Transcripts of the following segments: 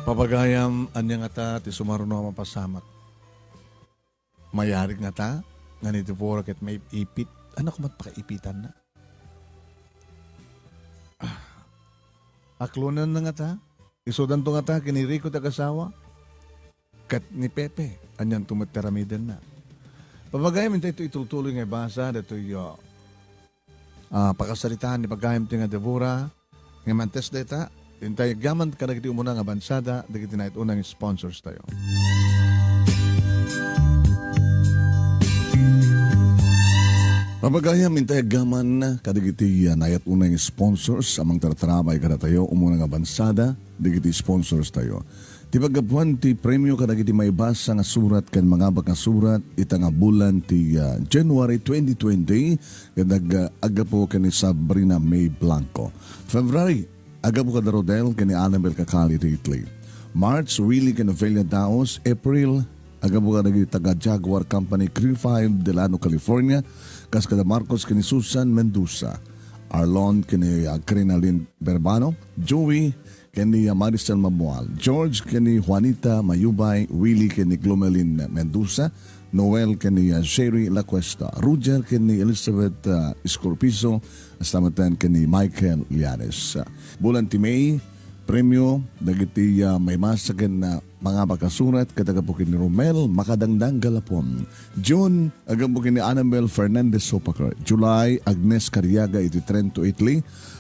Papagayam anya nga ta ti sumaruno mapasamak. Mayarig nga ta, nga nito puro ket may ipit. Ano kumat pakaipitan na? Aklunan na nga ta. Isudan to nga ta, kiniriko ta kasawa. Kat ni Pepe, anyan tumateramidan na. Papagayam ito itutuloy nga basa, dito yung pakasalitaan ni pagkayam ti nga Deborah, nga mantes data, intay gaman ka nagiti umuna nga bansada, dagiti na unang sponsors tayo. Papagayam intay gaman kadagiti nayat unang sponsors amang tartrabay kada tayo umuna nga bansada, dagiti sponsors tayo. Ti paggapuan ti premyo kadagiti may basa nga surat kan mga baka surat ita nga bulan ti January 2020 kadag agapo kani Sabrina May Blanco. February agapo kada Rodel kani Annabel Kakali ti Italy. March Willie Canovelia Daos. April agapo kadagiti taga Jaguar Company Crew 5 Delano California kas kada Marcos kani Susan Mendoza. Arlon kani Crinalyn Berbano. Joey kani Marisol Mamual, George kani Juanita Mayubay, Willie kani Glomelin Mendoza, Noel kani Sherry Lacuesta, Roger kani Elizabeth Escorpizo, astamatan kani Michael Lianes. Bulan ti May, premyo dagiti may masagan na mga bakasurat katagapukin ni Romel Makadangdang Galapon. June agapukin ni Annabel Fernandez Sopaker. July Agnes Cariaga iti Trento, Italy.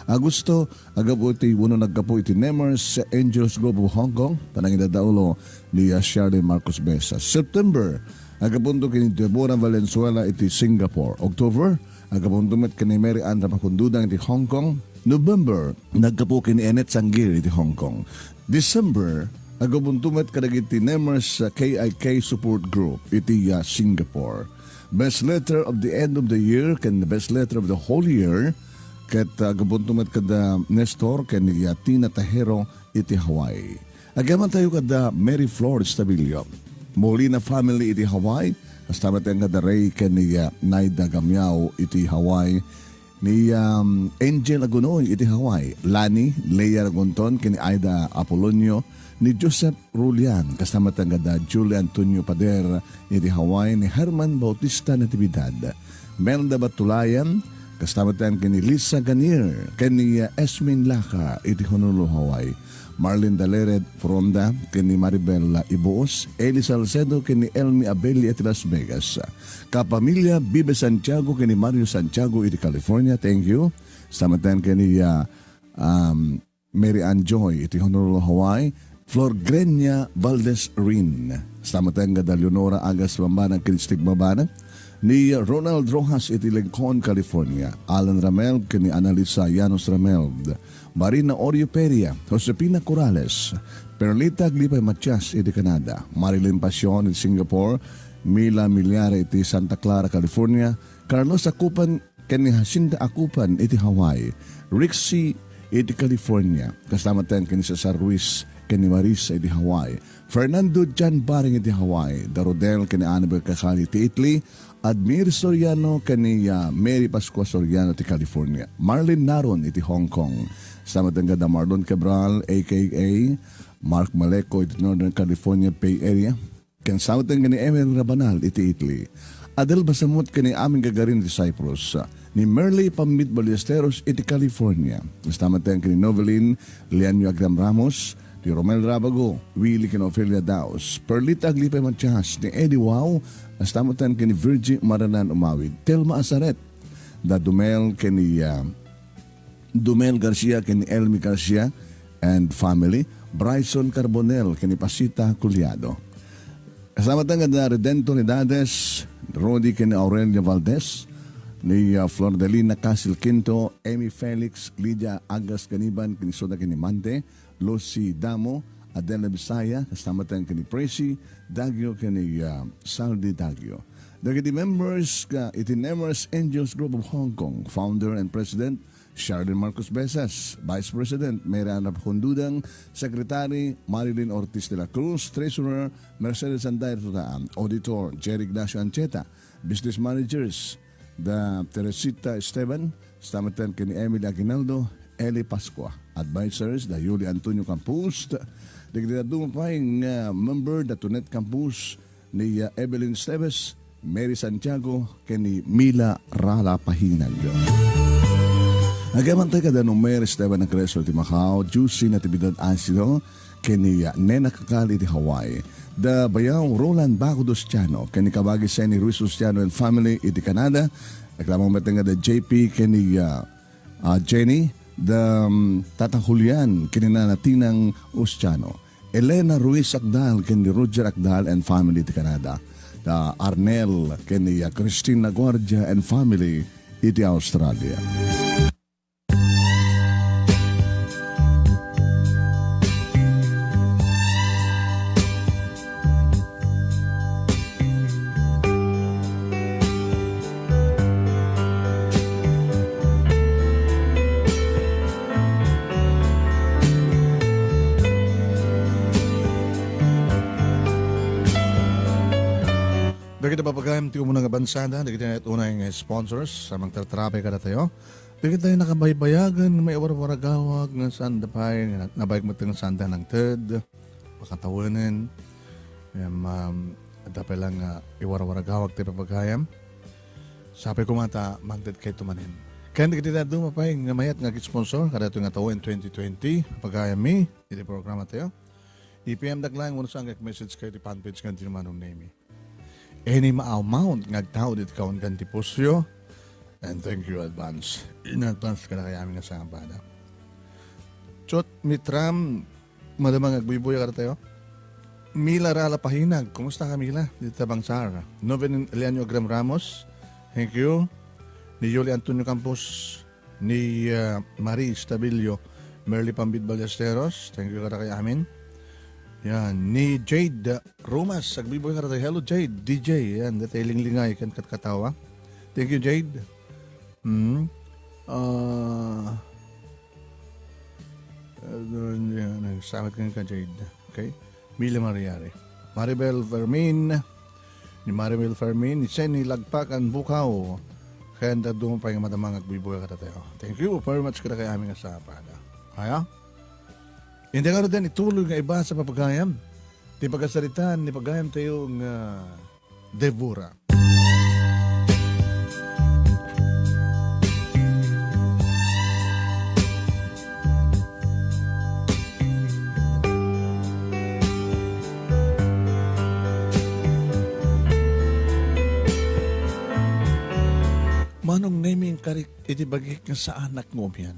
Agosto agaputi uno nagkapo iti Nemers Angels Group of Hong Kong. Tanang idadaulo ni Shirley Marcos Besa. September agapunto kini Deborah Valenzuela iti Singapore. October agapunto met kini Mary Ann Rapacundudang iti Hong Kong. November nagkapo kini Enet Sanggir iti Hong Kong. December agabuntumet kadagiti Nemers KIK Support Group iti Singapore. Best letter of the end of the year can the best letter of the whole year ket agabuntumet kada Nestor ken Tina Tahero iti Hawaii. Agaman tayo kada Mary Flor Stabilio. Molina family iti Hawaii. Kastamat ang kada Ray ken Naida Gamiao iti Hawaii. Ni Angel Agunoy iti Hawaii. Lani Leia Ragonton ken Aida Apolonio. Ni Joseph Rulian, kasama tangada Julie Antonio Pader, iti Hawaii, ni Herman Bautista Natividad, Melda Batulayan, kasama tangada ni Lisa Ganier, kani Esmin Laka, iti Honolulu, Hawaii, Marlene Dalered Fronda, kani Maribel Ibuos, Eli Salcedo, kani Elmi Abeli, iti Las Vegas, Kapamilya Bibe Santiago, kani Mario Santiago, iti California, thank you, kasama tangada kani Mary Ann Joy, iti Honolulu, Hawaii, Flor Grenia Valdez Rin. Sama tayong gada Leonora Agas Bambanang Kinistig Babanang. Ni Ronald Rojas iti Lincoln, California. Alan Ramel kini Analisa Llanos Ramel. Marina Orio Peria. Josepina Corrales. Perlita Glipay Matias iti Canada. Marilyn Pasion iti Singapore. Mila Milyare iti Santa Clara, California. Carlos Akupan kini Jacinta Akupan iti Hawaii. Rixie iti California. Kasama tayong kini Cesar Ruiz kani Marisa iti Hawaii. Fernando Jan Baring iti Hawaii. Darodel kani Annabel Kakali iti Italy. Admir Soriano kani Mary Pascua Soriano iti California. Marlene Naron iti Hong Kong. Sama tangga Marlon Cabral aka Mark Maleco iti Northern California Bay Area. Kan sama tangga ni Emil Rabanal iti Italy. Adel Basamot kani aming gagarin iti Cyprus. Ni Merly Pamit Ballesteros iti California. Sama tangga ni Novelin Leanio Agram Ramos. Ni Romel Rabago, Willie Canovelia Daos, Perlita Aglipay Matias, ni Eddie Wow, astamatan kini Virgie Maranan Umawid, Telma Asaret, da Dumel kini Dumel Garcia, kini Elmi Garcia and family, Bryson Carbonel, kini Pasita Culiado. Astamatan kada Redento ni Dades, Rodi kini Aurelia Valdez, ni Flordelina Casil Quinto, Amy Felix, Lydia Agas Ganiban, kini Soda kini Mante, Lucy Damo, Adela Bisaya, kasama tayong kini Presi, Dagyo kini Saldi Dagyo. Dagiti members ka iti Nemers Angels Group of Hong Kong, Founder and President, Shirley Marcos Besas, Vice President, Mariana Pacundudang, Secretary, Marilyn Ortiz de la Cruz, Treasurer, Mercedes Andair Tutaan, Auditor, Jerry Ignacio Ancheta, Business Managers, the Teresita Esteban, Stamatan kini Emily Aguinaldo, Eli Pascua. Advisors, the Yuli Antonio Campus, Digdi na dumapay nga member da Tunet Campus ni Evelyn Esteves, Mary Santiago, kani Mila Rala Pahinag. Nagamantay ka da nung Mary Esteban ng Cresol ti Macau, Juicy na tibidad asido, kani Nena Kakali ti Hawaii. Da bayaw Roland Bacudosciano, kani kabagi sa ni Ruiz Luciano and family iti Canada. Naglamang matanga da JP, kani Jenny, da Tatang Julian, kani Nanatinang Usciano. Elena Ruiz Akdal, kani Roger Akdal and family iti Canada. Da Arnel, kani Christine Guardia and family iti Australia. Dagiti papagayam ti umuna nga bansada, dagiti na unay nga sponsors, samang tartrape kada tayo. Dagiti tayo nakabaybayagan, may warwaragawag nga sanda pa'y, nabayag mo ting sanda ng TED, makatawanan. Dapat lang iwarwaragawag ti papagayam. Sabi ko mata, magdad kay tumanin. Kaya dagiti na dumapay, nga mayat nga sponsor, kada ito nga tawo in 2020, papagayam mi, iti programa tayo. IPM daglang, muna saan message kayo ti fanpage nga tinumanong name. Any amount ngagtao dit kaon ganti posyo, and thank you advance. In advance ka na kaya aming nga bada. Chot mitram, madamang agbuibuya ka tayo. Mila Rala Pahinag, kumusta ka Mila? Dito Bangsar. Noven Elianio Gram Ramos, thank you. Ni Yuli Antonio Campos, ni Marie Stabilio, Merly Pambid Ballesteros, thank you ka na kaya amin. Yan, ni Jade Rumas, agbiboy nga tayo. Hello Jade, DJ, yan, detailing lingay, kan katkatawa. Thank you Jade. Nagsamat ka Jade. Okay. Mila Mariari. Maribel Fermin, ni Maribel Fermin, ni Senny Lagpakan Bukaw. Kaya doon pa yung madamang agbiboy ka tayo. Thank you very much kada kaya aming asapada. Kaya? Hindi nga rin ituloy nga iba sa papagayam. Di pagkasalitan, ni pagayam tayo nga Devora. Manong naming karik itibagik nga sa anak mo yan.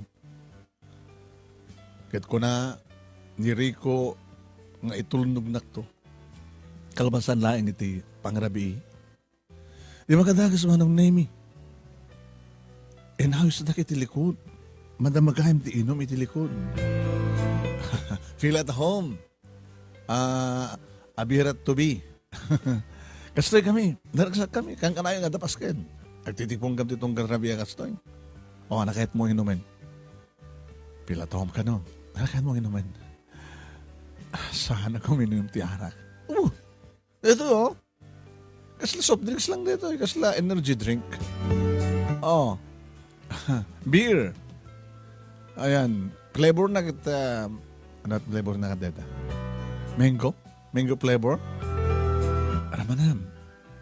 Kat ko na ni Rico nga itulnog na to. Kalabasan lain iti pangrabi. Di makadagas manong nemi. And how is that iti likod? Madamagayam ti inom iti likod. Feel at home. Abirat to be. Kastoy kami. Naragsak kami. Kang kanayo nga dapasken. Agtitipong kam titong karabi kastoy. O, nakahit mo inumin. Feel at home ka no. Nakahit mo inumin. Sana kung minum ti arak. Ito oh. Kasla soft drinks lang dito. Kasla energy drink. Oh. Beer. Ayan. Flavor na kita. Ano flavor na kita? Mango? Mango flavor? Aramanam.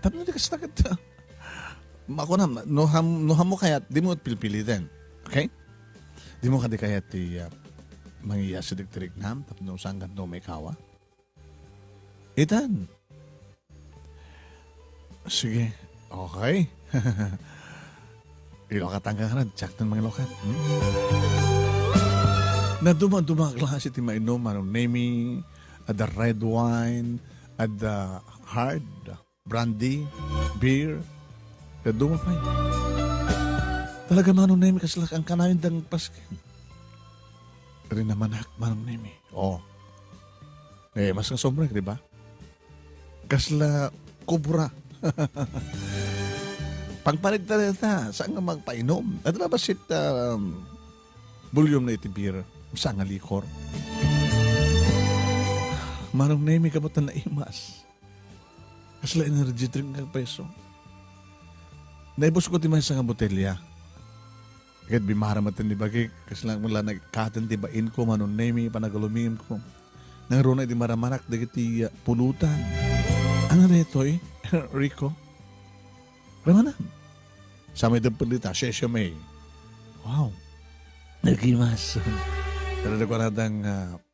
Tapos na kasla kita. Makunam. Nuham mo kaya di mo pilpilitin. Okay? Di mo kadi kaya ti mangiya sa diktirik nam, tapos nung sanggat no may kawa. Itan. Sige. Okay. Ilokat ang kakarad. Tsak ng mga lokat. Na dumang klase ti mainom, anong naming, at the red wine, at the hard, brandy, beer, na dumapay. Talaga manong naming kasalak ang kanayon dang paskin. Rin naman manong nemi. Oh. Mas kang sombrek, di ba? Kasla kubra. Pagpalig talita, saan nga magpainom? At na ba sit bulyom na iti beer? Saan nga likor? Manong nemi kabutan na imas. Kasla energy drink ng peso. Naibos ko ti may sa nga botelya. Kahit bimara matan ni bagay, kasi lang mula nagkatan di bain ko, manon nemi, panagalumim ko. Nang runa di maramanak dagiti pulutan. Ano na ito Rico? Ramanan. Sa may dapalita, siya may. Wow. Nagimas. Pero nagwaradang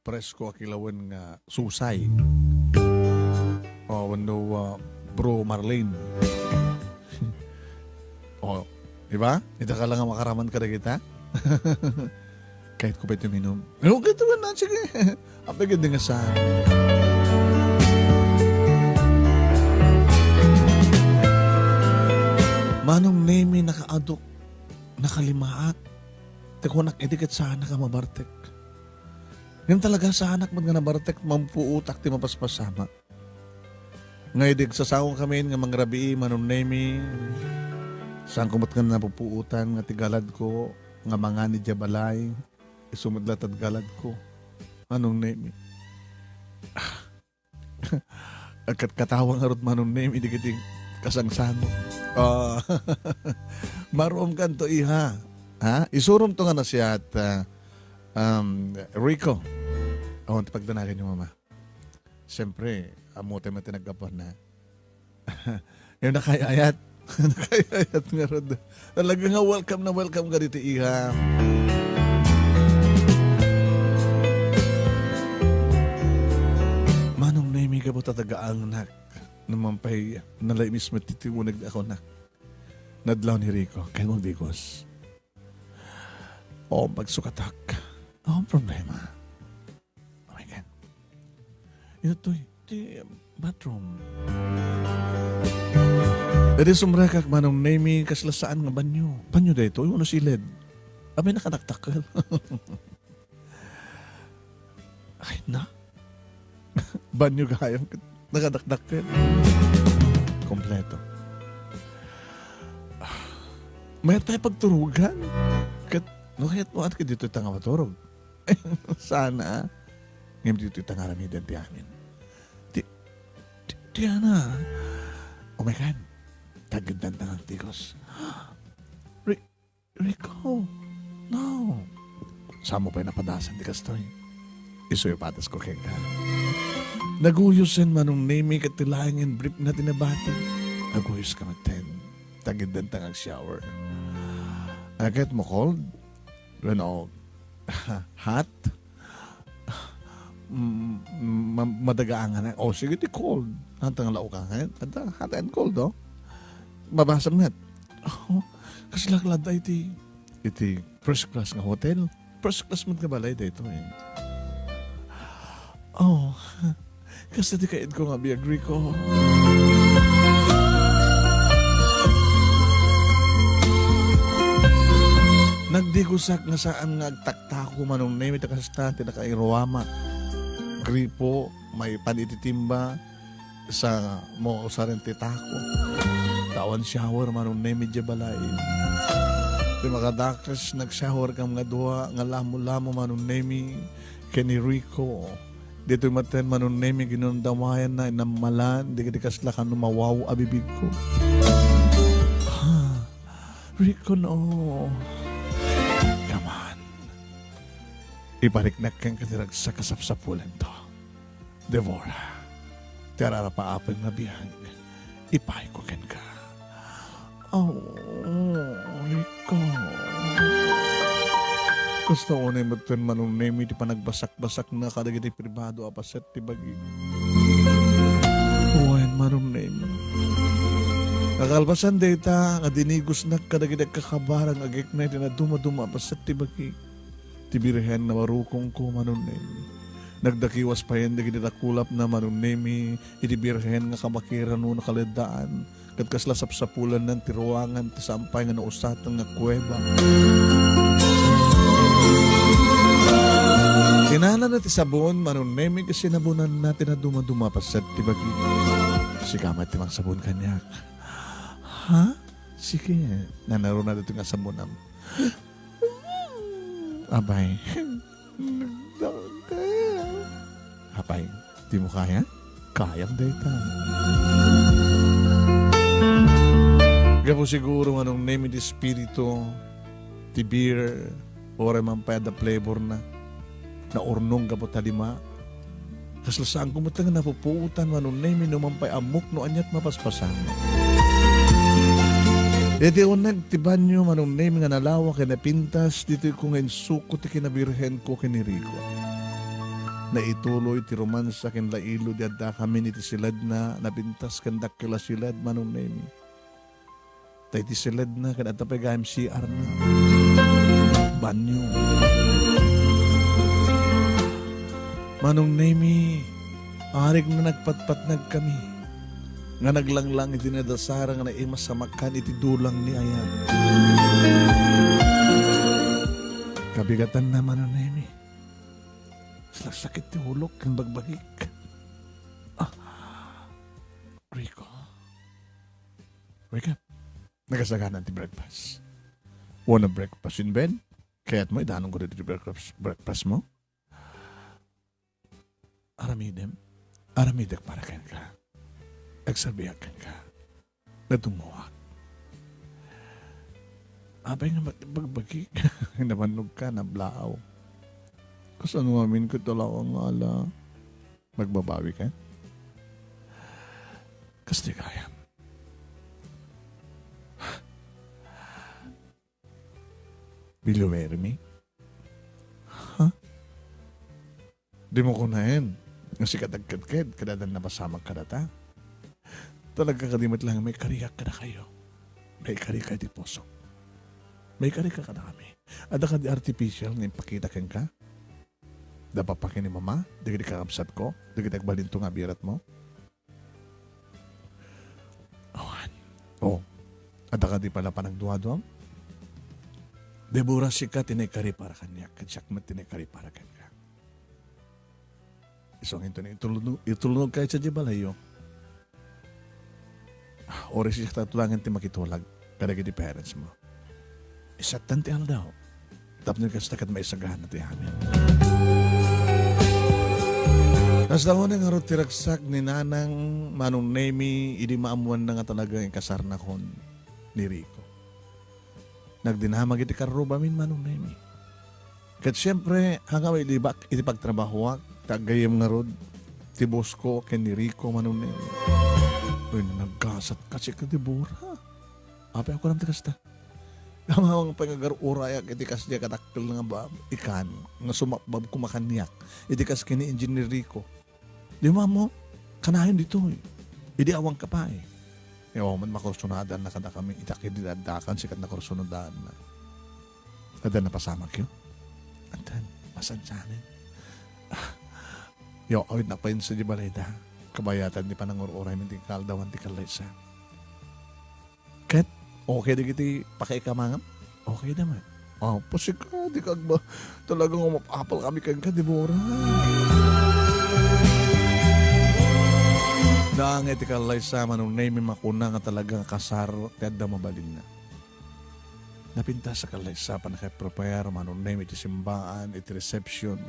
presko akilawan nga susay. Wano bro Marlene. Diba? Ito ka lang ang makaraman ka na kita. Kahit ko pa ito minum. Okay, ito na. Sige. Apagod nga sa Manong nemi nakaadok, nakalimaat. Tekunak etiket sa anak ang mabartek. Yan talaga sa anak man nga nabartek, mampuutak ti mapaspasama. Ngayon sasawang kami nga mangrabi, manong nemi. Saan kumot nga napupuutan nga tigalad ko, nga mga ni Jabalay, isumudlat at galad ko. Anong name? Agkat katawang harot manong name, hindi kiting kasangsano. Maroom kan to iha. Ha? Isurom to nga na siya at Rico. Pagdanagan yung mama. Siyempre, amote mo tinagkapan na. Yung nakayayat. Nakayayat nga ron. Talaga nga welcome ka dito iha. Manong naimi ka po tatagaang nak. Namampay nalaimis matitimunag ako nak. Nadlaw ni Rico. Kaya mong bigos. Magsukatak. Problema. Oh my God. Ito iti bathroom. Dati sumrakak manong naimi kaslasaan nga banyo. Banyo dito, yung ano silid. Abay nakanaktakal. Ay na. Banyo gayam. Nakadaktakal. Kompleto. May tayo pagturugan. Kahit mo at ka dito itang maturog. Sana. Ngayon dito itang aramidan ti amin. Tiana. Oh my God. Tagandan ng antigos. Rico. No. Saan mo pa yung napadasan di kastoy? Iso yung patas ko kaya ka. Naguyusin manong name katilayan brief na tinabati. Naguyus ka magten. Tagandan ng shower. Agad mo cold? Hot? Madagaangan na. Sige, di cold. Hantang laukangan. Hot and cold, Mabasam nga. Kasi laklad iti first class nga hotel. First class man ka balay dito kasi di kaid ko nga agree ko. Nagdigusak nga saan nga agtaktako manong name ita kasasta tinakairwama. Gripo, may panititimba sa mo sa rin titako. Tawan shower manong name Jabalay. Di makadakas nag-shower ka mga duha nga lamo-lamo manong name kani Rico. Dito maten manong name ginundamayan na inamalan di kasla ka numawaw abibig ko. Rico no. Yaman. Ibariknak kang katirag sa kasapsapulan to. Devora. Tiarara pa apag na biyang. Ipay ko ken ka. Rico. Gusto ko na yung matuan manong name, di pa nagbasak-basak na kadagiti pribado apaset ti bagi. Uwain manong name. Nakalbasan data, nga dinigos na kadagiti kakabarang agik na iti na duma-duma apaset ti bagi. Ti birhen na warukong ko manong name. Nagdakiwas pa yan dagiti nakulap na manong name, iti birhen nga kamakiran no nakaledaan. Kat kasla sapsapulan ng tiruangan ti sampay nga nausatan nga kuweba. Tinala na ti sabon, manong nemi kasi nabunan natin na dumaduma pa sa tibagi. Sigamat ti mang sabon kanyak. Ha? Sige, nanaro na dito nga sabonam. Abay. Abay, di mo kaya? Kayang data. Kaya po siguro manong nemi ti spirito, ti beer, ore man pa da flavor na urnong kapot talima Kaslasaan ko mo nga napupuutan manunay minumampay amok no anyat mapaspasan. Edi o nagtiban nyo manunay nga nalawa kinapintas dito ko ngayon suko ti kinabirhen ko kiniriko. Na ituloy ti romansa kin lailo di adda kami ni ti silad na napintas kandak kila silad manunay mi. Tay ti silad na kan atapay ga MCR na. Banyo. Manong Nemi, arig na nagpatpatnag kami. Nga naglanglang iti nadasara nga naimas sa makan iti dulang ni Ayan. Kabigatan na Manong Nemi. Sakit ti hulok kang bagbagik. Rico. Wake up. Nagasaganan ti breakfast. Wanna breakfast in bed? Kaya't mo, idanong ko dito ti breakfast mo? Aramidak para kan ka. Agsabihakan ka. Natumuwak. Abay nga bagbagi. Namanog ka, nablaaw. Kasan mamin ko talaw ang ala. Magbabawi ka? Kasi kaya. Will you marry me? Di mo kunahin. Kasi kadagkadkad, kadadan na masamag ka data. Talaga kadimit lang, may kariyak ka na kayo. May karika di puso. May karika ka na kami. Ada ka di artificial ng pakita kang ka? Dapapakin ni mama? Di ka di kakabsat ko? Di ka nagbalinto nga birat mo? Awan. Oh. Ada ka di pala panang duwa-duwam? Debura si ka tinekari para kanya. Kadyak mo tinekari para kanya. Isong ito na itulunod kahit sa balayo. Oras siya tatulangan ti makitulag kada di parents mo. Isat tanti al daw. Tapos nagkastakat maisagahan na ti amin. Nas daw na nga tiragsak ni nanang Manong Nemi idi maamuan na nga talaga yung kasarnakon ni Rico. Nagdinamag iti karuba min Manong Nemi. Kat siyempre hanggang iti pagtrabahuak tagayam nga rod, ti Bosco, ken ni Rico Manong Nemi. Uy, nagkasat kasi ka di Bora. Apa ako lang tikas ta. Kamawang pangagaruraya, iti kas diya kataktil nga ba, ikan, nga sumapbab kumakanyak, iti kas kini Engineer Rico. Di mo, kanayon dito eh. Idi awang ka pa eh. Ewan man makursunadan na kada kami, itakid dadakan, sikat na kursunadan na. Kada na pasamak yun. Antan, masansanin. Yo, awit na pa yun sa di baleda. Kabayatan di pa nang ururay minti kaldawan ti kalaysa. Kat, okay di kiti pakaikamangam? Okay naman. Pasik ka, di kag ba talagang umapapal kami kang kadibura. Naangay ti kalaysa Manong Nemi makuna nga talagang kasar tiyadda mabalin na. Napinta sa kalaysa pa nakay-prepare Manong Nemi iti simbaan, iti reception.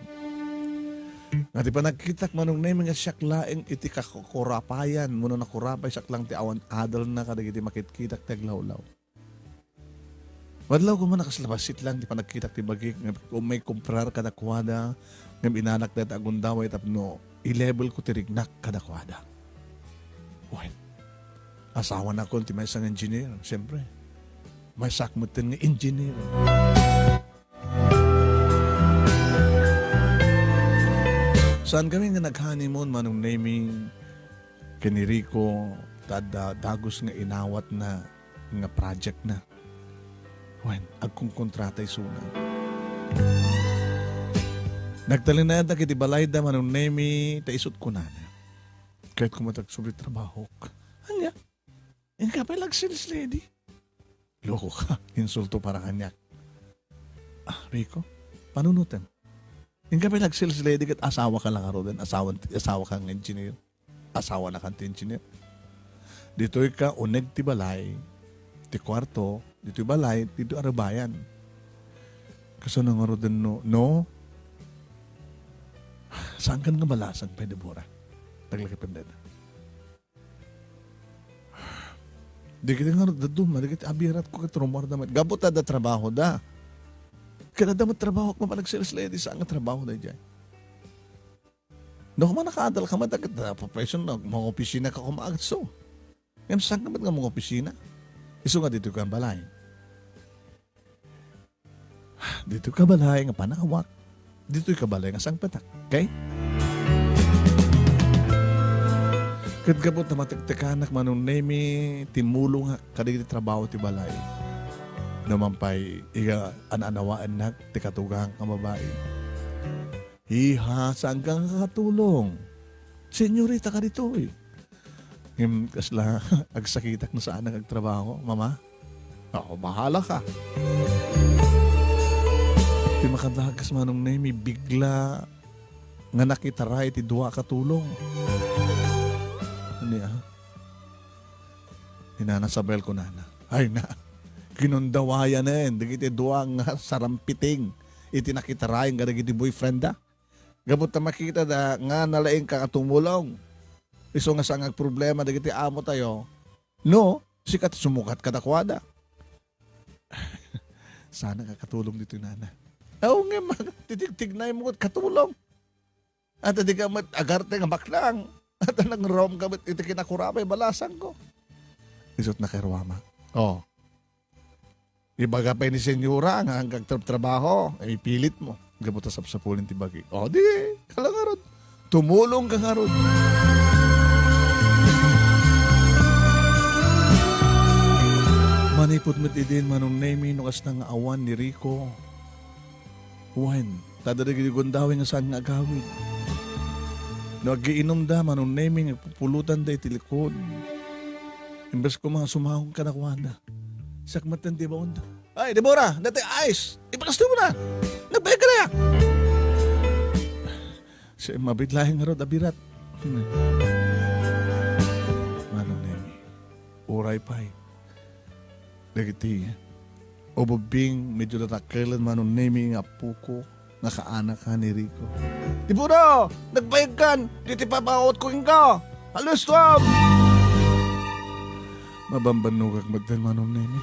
Nga di pa nagkitak Manong Nemi nga siyak laeng iti kakurapayan. Muna nakurapay siyak lang ti awan adal na kadag iti makitkitak ti aglawlaw. Wadlaw ko man nakaslabasit lang di pa nagkitak ti bagik. Kung may kumprar kadakwada nga binanak na ti agundaway tapno i-level ko ti rignak kadakwada. Well, asawa na ko ti may isang engineer. Siyempre, may sakmutin nga engineer. Saan kami nga nag-honeymoon Manong Nemi kini Rico dagos nga inawat na nga project na. Wen, agkong kontratay suna. Nagtalinada kiti balayda Manong Nemi taisot ko na. Kahit kumatag sobre trabaho. Anya? Yan ka pa lag-sales lady. Loko ka. Insulto para kanyak. Rico, panunutan. Yung kami nag-sales lady kat asawa ka lang aro din. Asawa kang engineer. Asawa na kang engineer. Dito ka uneg ti balay. Ti kwarto. Dito balay. Dito arabayan. Kaso nang aro din no? Saan ka nga balasan pa Deborah? Taglakipin din. Di kita nga aro daduma. Di kita abirat ko katrumar damat. Gabot da trabaho da. Kada damat trabaho ko pa nag-sales lady sa nga trabaho na dyan. No, kung nakaadal ka matagat na professional, mga opisina ka kumaagso. Ngayon, saan ka nga mga opisina? Iso nga dito ka balay. Dito ka balay nga panawak. Dito ka balay nga sang patak. Okay? Kat gabot na matiktikanak manong nemi timulong nga kadigit trabaho ti balay. Naman pa'y ananawaan na ti katugang ka babae. Iha, saan ka kakatulong? Senyorita ka dito eh. Ngayon kasla, agsakitak na saan nagtrabaho, mama? Ako, bahala ka. Di makadagas manong nemi bigla nga nakitaray ti duwa katulong. Ano niya? Hinanasabel ko na. Ay na, kinundawaya na yan. Dagiti duwa nga sarampiting. Iti nakitaray nga dagiti boyfriend da. Gabot na makita da nga nalaing ka katumulong. Iso nga sangag problema dagiti amo tayo. No, sikat sumukat kadakwada. Sana kakatulong dito nana. Oo nga, titig-tignay mo katulong. At di ka agarte nga baklang. At nang rom ka, iti kinakurabay, balasan ko. Isot na kay Ruama. Oh. Ibaga pa ni senyora nga hanggang trabaho, ay pilit mo. Gabuta sa sapulin ti bagi. O di, kalangarod. Tumulong ka nga rod. Manipot met idin manong nemi nukas na nga awan ni Rico. Wan, tadadag gundawin nga saan nga agawid. Nagiinom da manong nemi nga pupulutan da itilikod. Imbes ko mga sumahong kanakwada. Sakmatan di ba onda? Ay, Deborah, dati ice. Ipakasto mo na. Nagbayag ka na yan. Siya mabitlahin nga rod, abirat. Manong nemi, uray pa'y. Dagiti, obobing medyo natakalan manong nemi nga puko, nakaanak ka ni Rico. Deborah, nagbayag kan. Diti pa baot ko ka. Halos twab. Mabambanugag magdan manong nemi.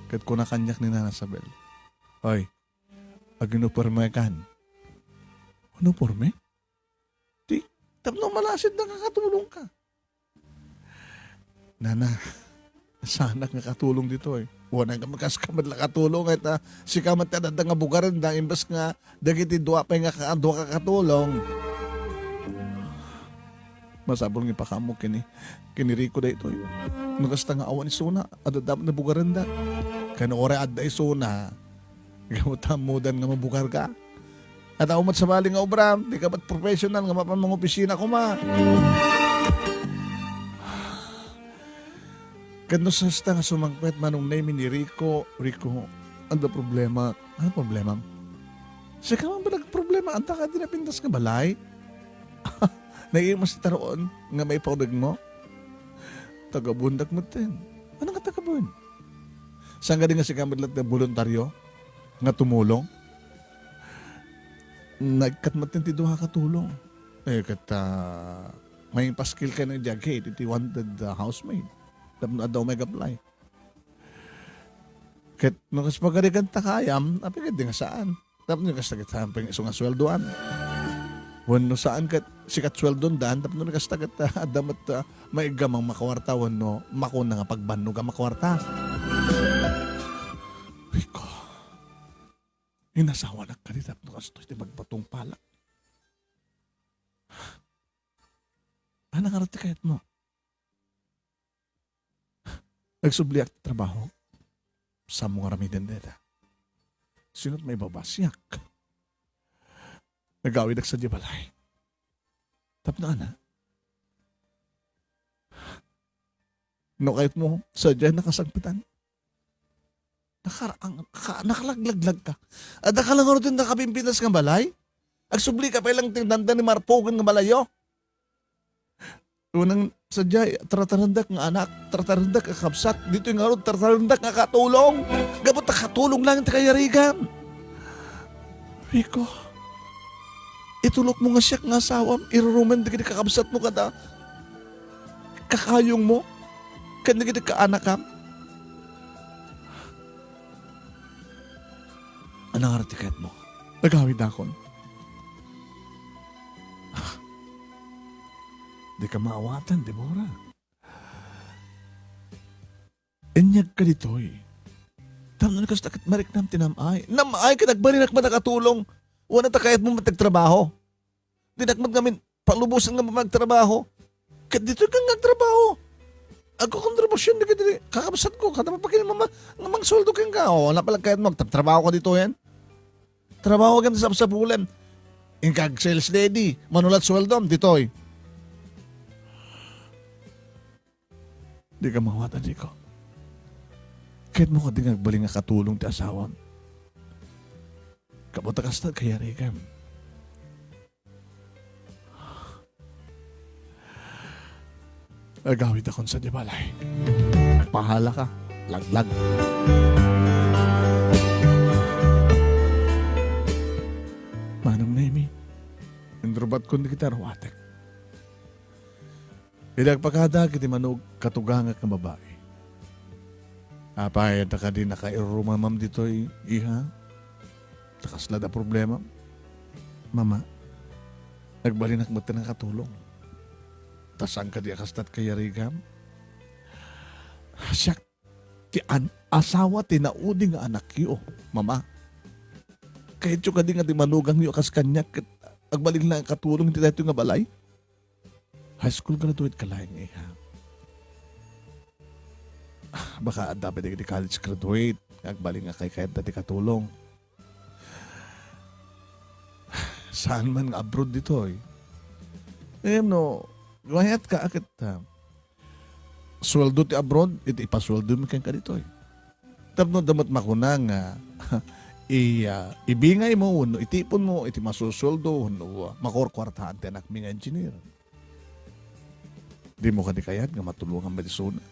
Kat ko na kanyak ni Nana Sabel. Oy, aginuporme kan. Ano porme? Di, tapno malasid na kakatulong ka. Nana, sana nga katulong dito eh. Wala nga magkaskamad lang katulong at si kamat ka nga bugaran da imbas nga dagiti duwa pa nga kaadwa ka katulong. Masabol nga pakamo kini Rico da ito. Nagasta nga awan ni Suna adadam na bugaran da. Kano ore adda Suna gamutam mudan nga mabukar ka. At umat sa bali nga obram, di ka ba't professional nga mapan mga opisina ko ma. Kano sa nga sumangpet manong name ni Rico, ano problema? Ano problema? Siya ka man ba nagproblema? Anta ka din na pintas ka balay? Naiimas taroon nga may paudag mo? Tagabundak mo din. Ano nga tagabun? Saan ka din nga si kamadlat na voluntaryo? Nga tumulong? Nagkatmat ti duha katulong. Eh, may paskil ka ng jagate, iti wanted housemaid. Tapos na daw may gablay. Kat nung kas pagkarikan takayam, apigad din nga saan. Tapos nung kas tagat iso nga sweldoan. Wano saan kat sikat sweldon daan, tapos nung kas tagat damat may gamang makawarta, wano makuna nga pagbanno ka makawarta. Rico, inasawa na ka rin, tapos nung kas ito magpatong pala. Anong arati kayat mo? Nagsubli at trabaho sa mga ramidan deta. Sinot may babasyak. Nagawid sa dibalay. Tap na ana. No kahit mo, sadya nakasagpitan. Nakalaglag ka. At nakalangon din nakapimpitas ng balay. Agsubli ka pa ilang tinanda ni Marpogan ng malayo. Unang sadya, tratarandak ng anak, tratarandak ang kapsat, dito yung arod, tratarandak nga katulong. Gabot na katulong lang yung kayarigan. Rico, itulok mo nga siya ng asawam, iruruman na kakabsat mo kada kakayong mo, kada kita kaanak ka. Anong artikat mo? Nagawid akon. Di ka maawatan, Deborah. Inyag ka dito eh. Tama na kastakit marik nam tinamay. Namay ka nagbalinak man nakatulong. Wala ta kahit mo matagtrabaho. Di nakmat ngamin palubusan nga magtrabaho. Kat dito ka nagtrabaho. Ako kontribusyon di ka dito. Kakabasat ko. Kata mapakin ngamang soldo kang ka. O, wala pala kahit magtrabaho ka dito yan. Trabaho ka sa bulan. Ingkag sales lady. Manulat sweldo. Dito eh. Di ka mawata di ko. Kahit mo ka di nagbaling nga katulong ti asawam. Kabuta kastad kaya rekam. Agawid akong sa dibalay. Pahala ka. Laglag. Manong Nemi. Indrobat ko di kita rawatek. Ilag pagkada kiti manog katugangak ng babae. Apay, ka din nakairuma mam dito iha. Takasla da problema. Mama, nagbalinak mo ng katulong. Tasang ka di akastat kaya rigam. Siya, asawa tinaudi nga anak yo, mama. Kahit yung ka di nga di manugang yo akas kanya, agbalik na katulong hindi tayo nga balay. High school graduate ka lang iha. Baka dapat di college graduate. Agbalik nga kay kahit dati katulong. Saan man nga abroad dito eh. No, gayat ka akit sweldo ti abroad, iti ipasweldo mo kang ka dito eh. Tapno damat makuna nga ibingay mo, no, itipon mo, iti masusweldo, no, makorkwartahan ti anak mi nga engineer. Di mo ka di kayat nga matulungan Marisona.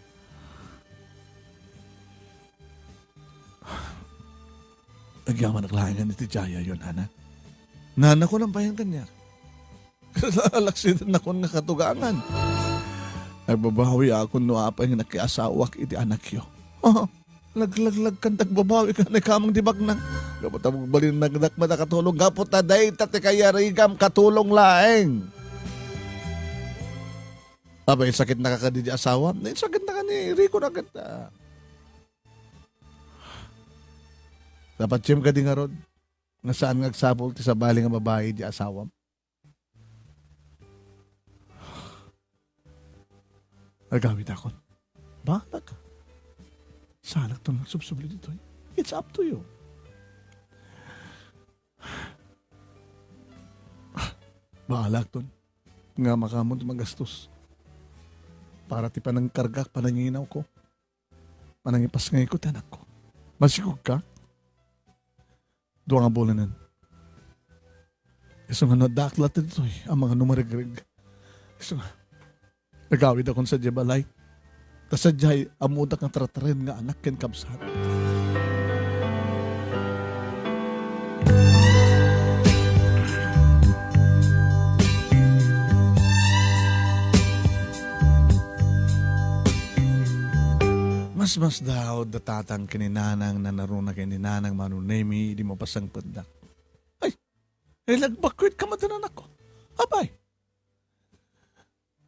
Agyaman naglahangan ni ti Jaya yun, Hana. Nana ko ng bayan kanya. Laksidan ako nga katugangan. Nagbabawi ako no apay nga nakiasawak iti anak yo. Oh, laglag kan tagbabawi ka na kamang dibag na. Gapot ang balin nagdakma na katulong. Gapot na day tate kaya rigam katulong laeng. Abay, sakit na ka di asawa. Sakit na ka ni Rico na kita. Dapat siyem ka di nga rod. Nga saan ngagsapol ti sa bali nga babae di asawam. Agawid ako. Bahala ka. Salak to nagsubsubli dito. It's up to you. Bahala to. Nga makamon magastos. Para ti panang kargak, pananginaw ko. Panangipas ngay ko, tanak ko. Masikog ka? Doon nga bulanan. Iso nga nadaklat dito ang mga numarigrig. Iso nga, nagawid akong sa Jebalay. Tas sadyay, amudak ng tratarin nga anak ken kabsat. Mas daw datatan kininanang na naruna kininanang manunemi di mo pasang pendak. Ay, nagbakwit ka madanan ako. Abay.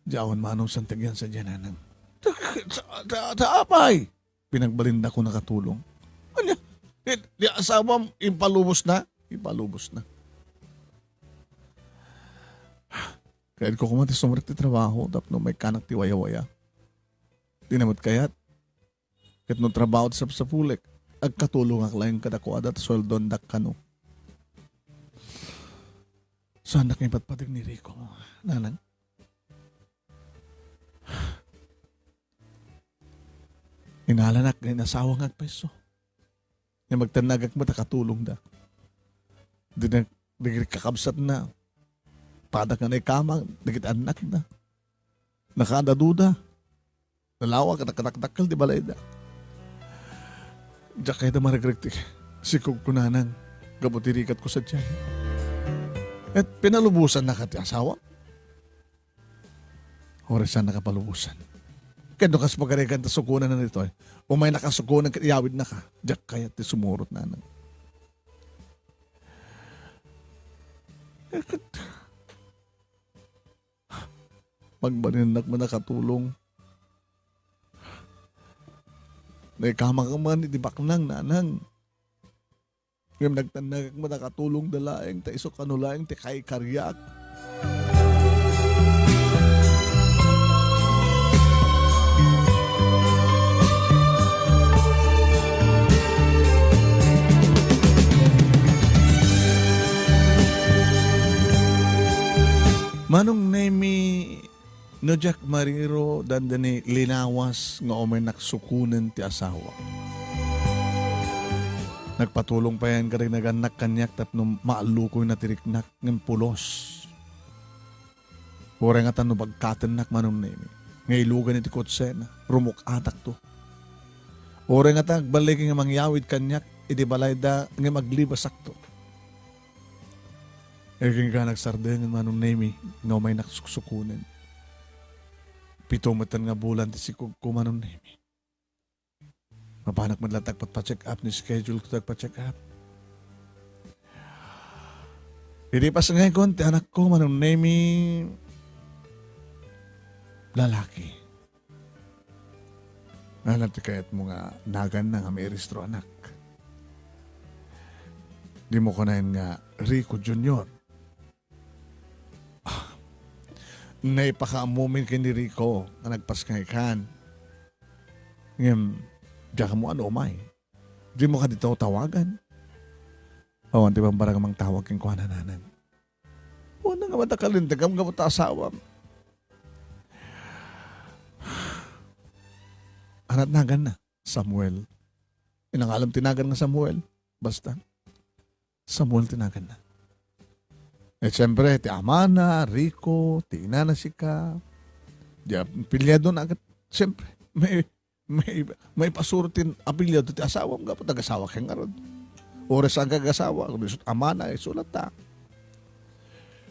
Diyawan manong santagyan sa dyananang. Abay. Pinagbalinda ko nakatulong. Ano? Di asawam, impalubos na. Impalubos na. Kahit ko kumati sumrit ti trabaho, tapno may kanak ti waya-waya. Dinamot kayat. Kat no trabaho sa pulik, agkatulong ak lang kadako adat soldon dak kano. Sana kayo patpatig ni Rico, nanang. Inalanak na inasawang agpeso. Nga magtanagak mo katulong da. Digit kakabsat na. Padak na kamang, digit anak na. Nakada duda. Nalawag, nakataktakal, di balay da. Diyak kayo na maragregtik. Sikog ko nanang. Gabutirikat ko sa tiyan. At pinalubusan na kati asawa. Horesan nakapalubusan. Kaya doon kas magaregan ta sukunan na nito eh. Kung may nakasukunan, iyawid na ka. Diyak kaya ti sumurot nanang. Pagbanindak mo nakatulong. Naikama ka man, iti baknang nanang. Ngayon nagtanagak mo nakatulong dalaeng, ta iso kanulaeng, ti kay karyak. Manong nemi no Jack Mariro dandani linawas nga umay naksukunan ti asawa. Nagpatulong pa yan karing naganak kanyak tapno maalukoy na tiriknak ng pulos. Ora nga tanong bagkatanak manong nemi. Ngay ilugan iti kotsena, rumok atak to. Ora nga tanong balik nga mangyawid kanyak, iti balay da nga maglibasak to. Eking ka nagsardengan manong nemi nga may naksukunan. Pito matan nga bulan ti sikog ko manong nemi. Mapanak man latag pa-check up ni schedule ko pa-check up. Hindi pa sa ngayon ti anak ko manong nemi lalaki. Alam ti kayat mo nga nagan na nga may registro anak. Di mo ko na yun nga Rico Jr. Naipaka-moment kay ni Rico na nagpaskay kan. Ngayon, diya ka mo ano umay. Di mo ka dito tawagan. O, di ba barang mang tawag kang kuha nananan? O, na nga matakalindag ang gamot asawa. Anat nagan na, Samuel. Inangalam tinagan nga Samuel. Basta, Samuel tinagan na. Eh, siyempre, ti Amana, Rico, ti Inana Sika. Di, pilyado na agad. Siyempre, may pasurutin apilyado ti asawa mga po, tag-asawa kang arod. Oras ang kag-asawa, kung isot Amana, isulat ta.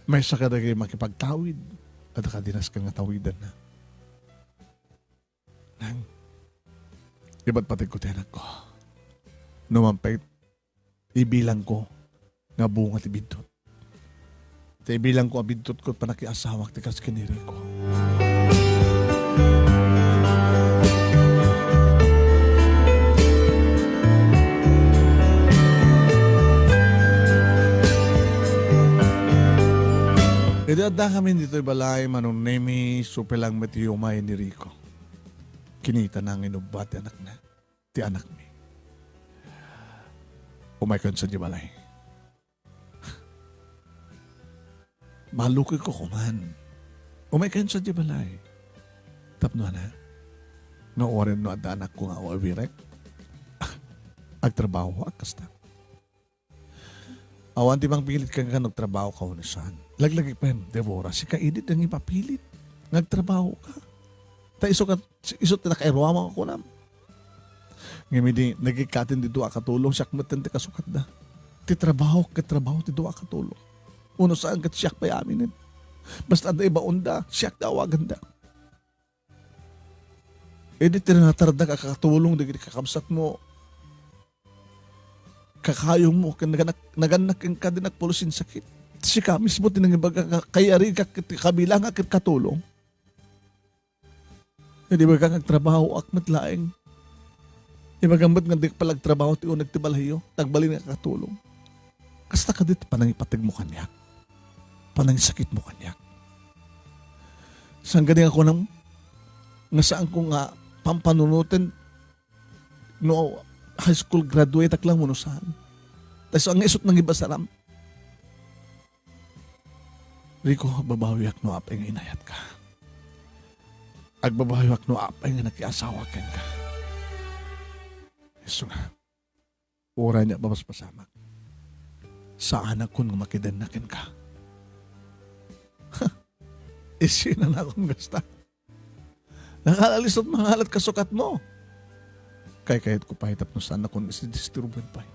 May sakadagay makipagtawid. At nakadinas kang tawidan na. Nang, iba't pati ko tiyanak ko. Numampay, ibilang ko nga bunga ti bidot. Ti ibilang ko abidtot ko panakiasawak ti kas kiniri ko. Idada kami dito'y balay manong nemi supelang matiyumay ni Rico. Kinita na ang inubat ti anak na. Ti anak mi. Umaykan sa di balay. Malukoy ko kuman. Umaykan sa di balay. Tapno na. Noorin no ada anak ko nga awawirek. Agtrabaho akasta. Awan ti bang pilit kang nagtrabaho ka unasan. Laglagi pa yung Devora, si kainit ang ipapilit. Nagtrabaho ka. Ta iso na kairuama ako na. Ngayon di nagikatin di doa katulong siyak matan ti kasukat da. Ti trabaho ti doa katulong. Uno saan kat siyak pa yaminin. Basta da iba onda, siyak dawagan da. E di tinatarda ka kakatulong, di kakabsat mo. Kakayong mo, naganak ka din nagpulusin sakit. Si ka mismo tinangibaga kayari ka kabilang akit katulong. Hindi ba ka nagtrabaho akmat laeng? Ibagambat nga di palagtrabaho ti unag ti balayo, tagbalin nga katulong. Kasta ka dit panangipatig mo kanyak. Panangisakit mo kanyak. Saan ganing ako nang nga saan ko nga pampanunutin no high school graduate ak lang mo no saan. Tapos ang isot ng iba saram. Rico, babawiak no apay nga inayat ka. Agbabawiak no apay nga nakiasawa ka. Yeso nga. Ura niya babas-pasamak. Sa anak ko nga makidanakin ka. Isi na akong gasta. Nakalalisot mangalat kasukat mo. Kahit ko pahitap no saan akong isidistribuin pa.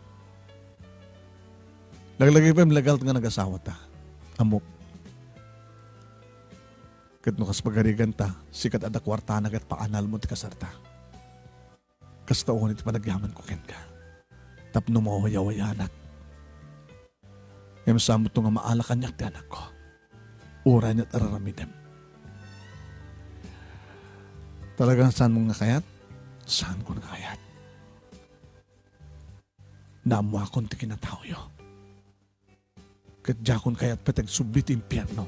Laglagay pa yung legal nga nag-asawa ta. Amok. Kat no kas pagarigan ta, sikat ada kwarta na kat paanal mo ti kasarta. Kas taon iti panagyaman ko ken ka. Tapno mo wayawayanak. Ngayon sa mo nga maalakan niyak ti anak ko. Ura niya't araramidem. Talagang saan mo nga kayat? Saan ko nga kayat? Namo akong ti kinatao yo. Kat jakon kayat petag sublit impyerno.